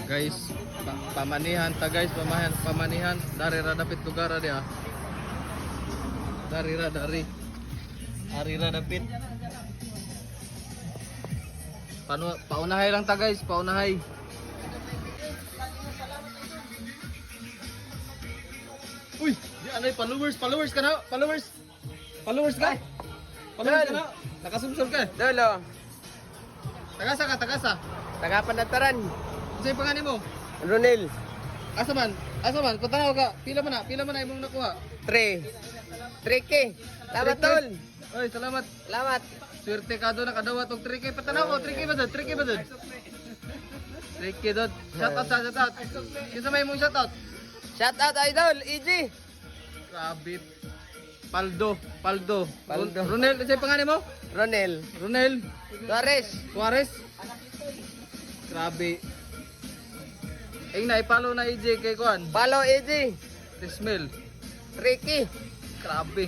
Guys, pamanihan ta guys, pamanihan dari ra dapit lugar dia. Dari ra dari. Ari ra dapit. Paunahay lang ta guys, paunahay. Uy, di ano followers ka na? Followers ka? Followers ka na? Nakasubscribe ka? Dolo, Tagasa. taga-Panataran, Ano yung pangalan mo? Ronel, Asa man? Patanaw ka. Pila man na imong nakuha. 3K. Salamat, tol. Oy, salamat. Salamat. Swerte ka doon, nakadawa tong 3K. Patanaw ko, 3K ba doon? 3K doon. Shoutout. Kinsa may imong shoutout? Shout out, idol, EG. Grabe. Paldo. Paldo. Ronel, ano yung pangalan mo? Ronel, Suarez. Grabe. Na ipalo na EJ kay Kuan. follow EG. Tismel. Ricky. Grabe.